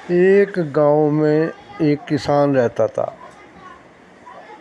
एक गांव में एक किसान रहता था।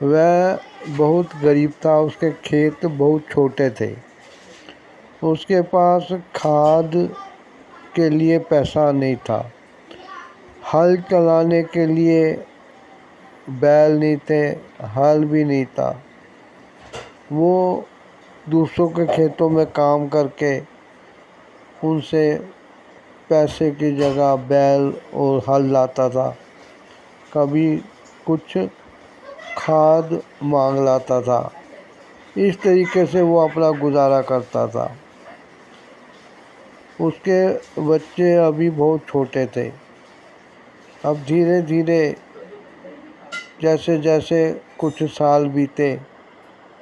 वह बहुत गरीब था। उसके खेत बहुत छोटे थे। उसके पास खाद के लिए पैसा नहीं था। हल चलाने के लिए बैल नहीं थे, हल भी नहीं था। वो दूसरों के खेतों में काम करके उनसे पैसे की जगह बैल और हल लाता था। कभी कुछ खाद मांग लाता था। इस तरीके से वो अपना गुजारा करता था। उसके बच्चे अभी बहुत छोटे थे। अब धीरे धीरे जैसे जैसे कुछ साल बीते,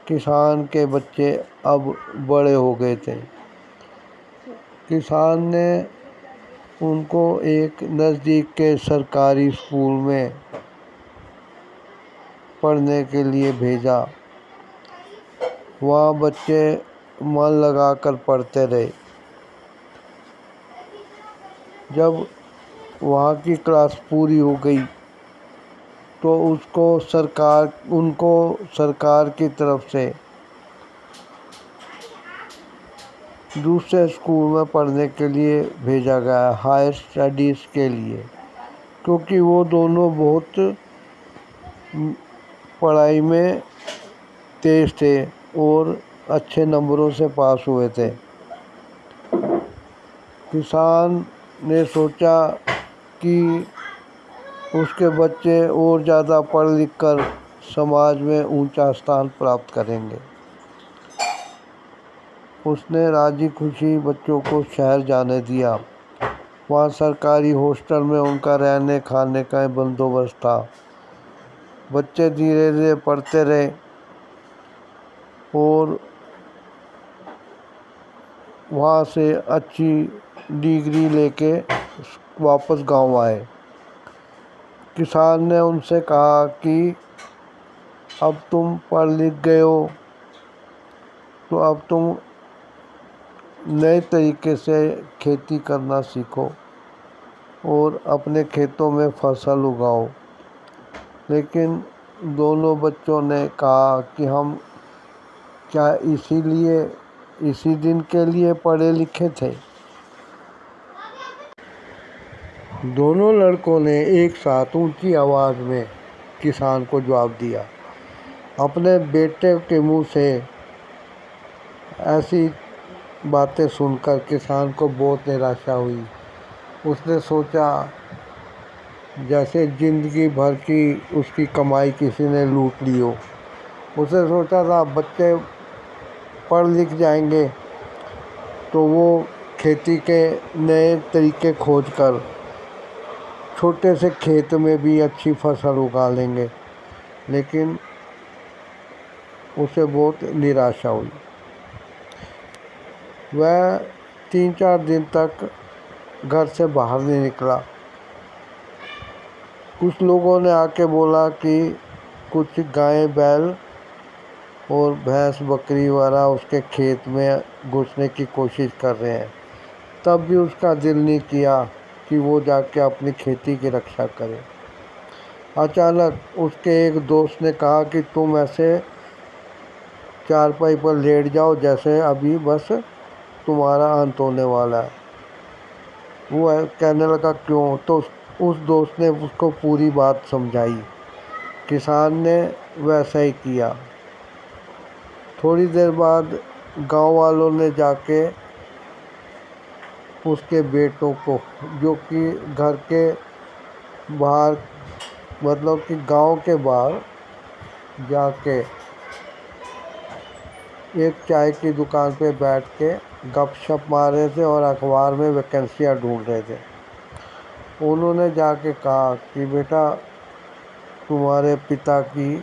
किसान के बच्चे अब बड़े हो गए थे। किसान ने उनको एक नज़दीक के सरकारी स्कूल में पढ़ने के लिए भेजा। वहाँ बच्चे मन लगाकर पढ़ते रहे। जब वहाँ की क्लास पूरी हो गई तो उनको सरकार की तरफ से दूसरे स्कूल में पढ़ने के लिए भेजा गया, हायर स्टडीज़ के लिए, क्योंकि वो दोनों बहुत पढ़ाई में तेज थे और अच्छे नंबरों से पास हुए थे। किसान ने सोचा कि उसके बच्चे और ज़्यादा पढ़ लिख कर समाज में ऊंचा स्थान प्राप्त करेंगे। उसने राजी खुशी बच्चों को शहर जाने दिया। वहाँ सरकारी हॉस्टल में उनका रहने खाने का बंदोबस्त था। बच्चे धीरे धीरे पढ़ते रहे और वहाँ से अच्छी डिग्री लेके वापस गांव आए। किसान ने उनसे कहा कि अब तुम पढ़ लिख गए हो तो अब तुम नए तरीके से खेती करना सीखो और अपने खेतों में फसल उगाओ। लेकिन दोनों बच्चों ने कहा कि हम क्या इसी दिन के लिए पढ़े लिखे थे। दोनों लड़कों ने एक साथ ऊंची आवाज़ में किसान को जवाब दिया। अपने बेटे के मुंह से ऐसी बातें सुनकर किसान को बहुत निराशा हुई। उसने सोचा जैसे ज़िंदगी भर की उसकी कमाई किसी ने लूट ली हो। उसने सोचा था बच्चे पढ़ लिख जाएंगे तो वो खेती के नए तरीके खोज कर छोटे से खेत में भी अच्छी फसल उगा लेंगे। लेकिन उसे बहुत निराशा हुई। वह 3-4 दिन तक घर से बाहर नहीं निकला। कुछ लोगों ने आके बोला कि कुछ गाय बैल और भैंस बकरी वगैरह उसके खेत में घुसने की कोशिश कर रहे हैं। तब भी उसका दिल नहीं किया कि वो जाके अपनी खेती की रक्षा करे। अचानक उसके एक दोस्त ने कहा कि तुम ऐसे चारपाई पर लेट जाओ जैसे अभी बस तुम्हारा अंत होने वाला है। वो कहने लगा क्यों? तो उस दोस्त ने उसको पूरी बात समझाई। किसान ने वैसा ही किया। थोड़ी देर बाद गांव वालों ने जाके उसके बेटों को, जो कि घर के बाहर मतलब कि गांव के बाहर जाके एक चाय की दुकान पे बैठ के गपशप मार रहे थे और अखबार में वैकेंसियाँ ढूंढ रहे थे। उन्होंने जाके कहा कि बेटा तुम्हारे पिता की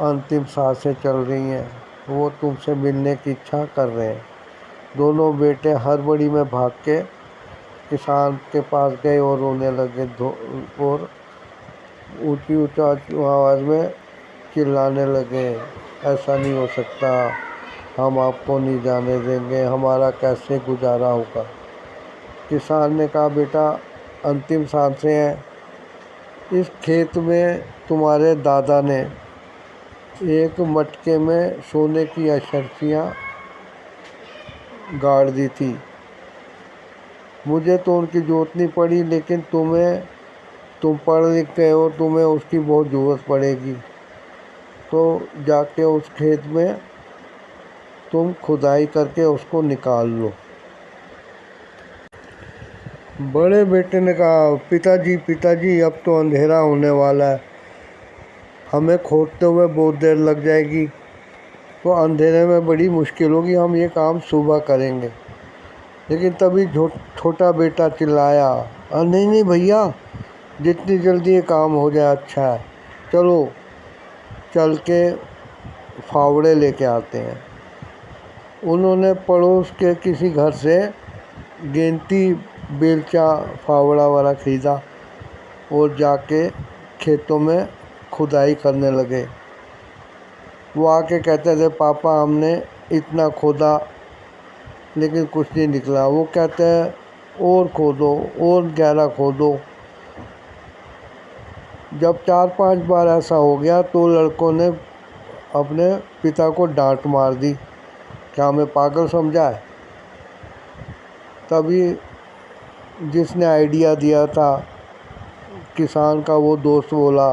अंतिम सांसें चल रही हैं, वो तुमसे मिलने की इच्छा कर रहे हैं। दोनों बेटे हड़बड़ी में भाग के किसान के पास गए और रोने लगे और ऊंची आवाज़ में चिल्लाने लगे, ऐसा नहीं हो सकता, हम आपको नहीं जाने देंगे, हमारा कैसे गुजारा होगा। किसान ने कहा बेटा अंतिम सांसें हैं। इस खेत में तुम्हारे दादा ने एक मटके में सोने की अशर्फियाँ गाड़ दी थी। मुझे तो उनकी ज़रूरत नहीं पड़ी, लेकिन तुम पढ़ लिख गए हो, तुम्हें उसकी बहुत ज़रूरत पड़ेगी। तो जाके उस खेत में तुम खुदाई करके उसको निकाल लो। बड़े बेटे ने कहा, पिताजी अब तो अंधेरा होने वाला है, हमें खोदते हुए बहुत देर लग जाएगी, तो अंधेरे में बड़ी मुश्किल होगी, हम ये काम सुबह करेंगे। लेकिन तभी छोटा बेटा चिल्लाया, नहीं नहीं भैया, जितनी जल्दी ये काम हो जाए अच्छा है, चलो चल के फावड़े लेके आते हैं। उन्होंने पड़ोस के किसी घर से गेंती बेलचा फावड़ा वाला खरीदा और जाके खेतों में खुदाई करने लगे। वो आके कहते थे, पापा हमने इतना खोदा लेकिन कुछ नहीं निकला। वो कहते हैं, और खोदो, और गहरा खोदो। जब 4-5 बार ऐसा हो गया तो लड़कों ने अपने पिता को डांट मार दी, क्या हमें पागल समझा है। तभी जिसने आइडिया दिया था किसान का वो दोस्त बोला,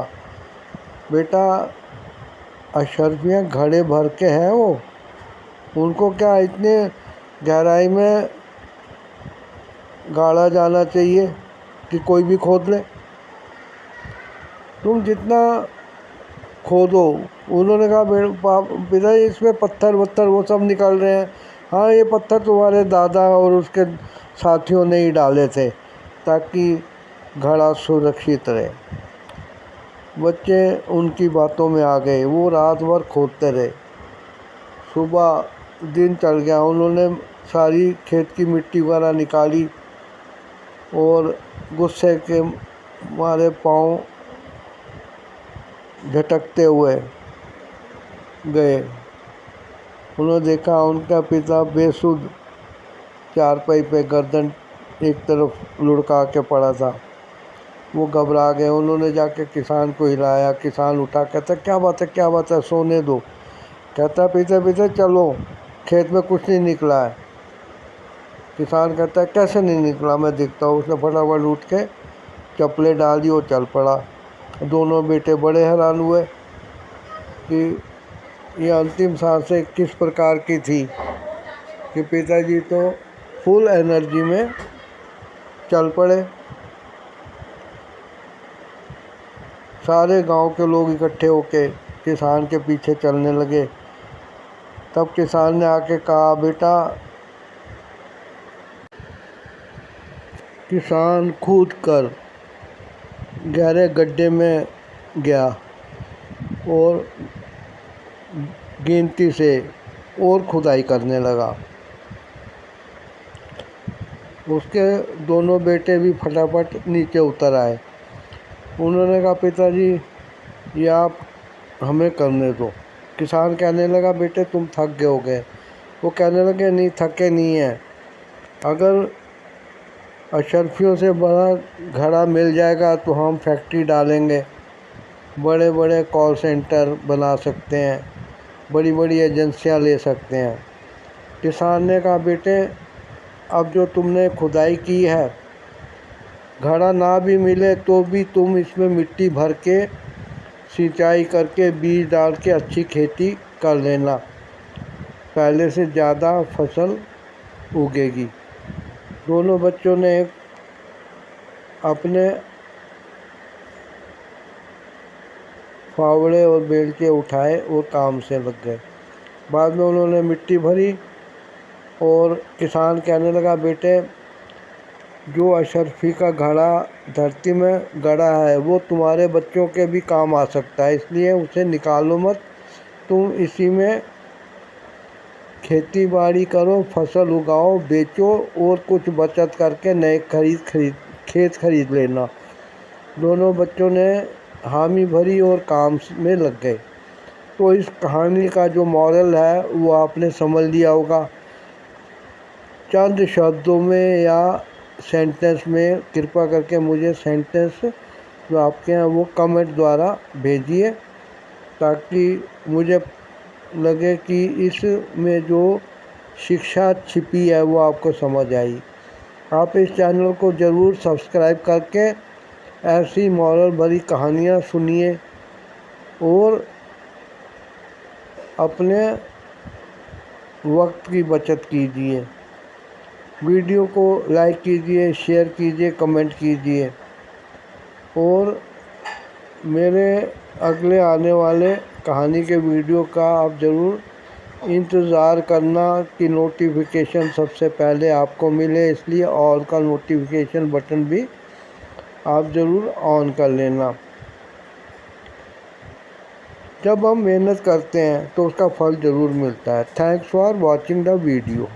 बेटा अशर्फियाँ घड़े भर के हैं, वो उनको क्या इतने गहराई में गाड़ा जाना चाहिए कि कोई भी खोद ले, तुम जितना खोदो। उन्होंने कहा, पिता इसमें पत्थर वत्थर वो सब निकल रहे हैं। हाँ, ये पत्थर तुम्हारे दादा और उसके साथियों ने ही डाले थे ताकि घड़ा सुरक्षित रहे। बच्चे उनकी बातों में आ गए, वो रात भर खोदते रहे। सुबह दिन चढ़ गया, उन्होंने सारी खेत की मिट्टी वगैरह निकाली और गुस्से के मारे पाँव झटकते हुए गए। उन्होंने देखा उनका पिता बेसुध चारपाई पे गर्दन एक तरफ लुढ़का के पड़ा था। वो घबरा गए। उन्होंने जाके किसान को हिलाया। किसान उठा, कहता क्या बात है, सोने दो। कहता पीते चलो, खेत में कुछ नहीं निकला है। किसान कहता है, कैसे नहीं निकला, मैं देखता हूँ। उसने फटाफट उठ के चप्पलें डाल दी और चल पड़ा। दोनों बेटे बड़े हैरान हुए कि ये अंतिम सांसें किस प्रकार की थी कि पिताजी तो फुल एनर्जी में चल पड़े। सारे गांव के लोग इकट्ठे होके किसान के पीछे चलने लगे। तब किसान ने आके कहा, बेटा, किसान कूद कर गहरे गड्ढे में गया और गिनती से और खुदाई करने लगा। उसके दोनों बेटे भी फटाफट नीचे उतर आए। उन्होंने कहा, पिताजी ये आप हमें करने दो। किसान कहने लगा, बेटे तुम थक गए होगे। वो कहने लगे, नहीं थके नहीं हैं, अगर अशर्फियों से बड़ा घड़ा मिल जाएगा तो हम फैक्ट्री डालेंगे, बड़े बड़े कॉल सेंटर बना सकते हैं, बड़ी बड़ी एजेंसियां ले सकते हैं। किसान ने कहा, बेटे अब जो तुमने खुदाई की है, घड़ा ना भी मिले तो भी तुम इसमें मिट्टी भर के सिंचाई करके बीज डाल के अच्छी खेती कर लेना, पहले से ज़्यादा फसल उगेगी। दोनों बच्चों ने अपने फावड़े और बेलचे उठाए और काम से लग गए। बाद में उन्होंने मिट्टी भरी और किसान कहने लगा, बेटे जो अशर्फी का घड़ा धरती में गड़ा है वो तुम्हारे बच्चों के भी काम आ सकता है, इसलिए उसे निकालो मत। तुम इसी में खेती बाड़ी करो, फसल उगाओ, बेचो और कुछ बचत करके नए खेत खरीद लेना। दोनों बच्चों ने हामी भरी और काम में लग गए। तो इस कहानी का जो मॉरल है वो आपने समझ लिया होगा। चंद शब्दों में या सेंटेंस में कृपया करके मुझे सेंटेंस जो आपके हैं वो कमेंट द्वारा भेजिए, ताकि मुझे लगे कि इसमें जो शिक्षा छिपी है वो आपको समझ आई। आप इस चैनल को ज़रूर सब्सक्राइब करके ऐसी मॉरल भरी कहानियाँ सुनिए और अपने वक्त की बचत कीजिए। वीडियो को लाइक कीजिए, शेयर कीजिए, कमेंट कीजिए और मेरे अगले आने वाले कहानी के वीडियो का आप ज़रूर इंतज़ार करना कि नोटिफिकेशन सबसे पहले आपको मिले, इसलिए ऑल का नोटिफिकेशन बटन भी आप ज़रूर ऑन कर लेना। जब हम मेहनत करते हैं तो उसका फल ज़रूर मिलता है। Thanks for watching the video.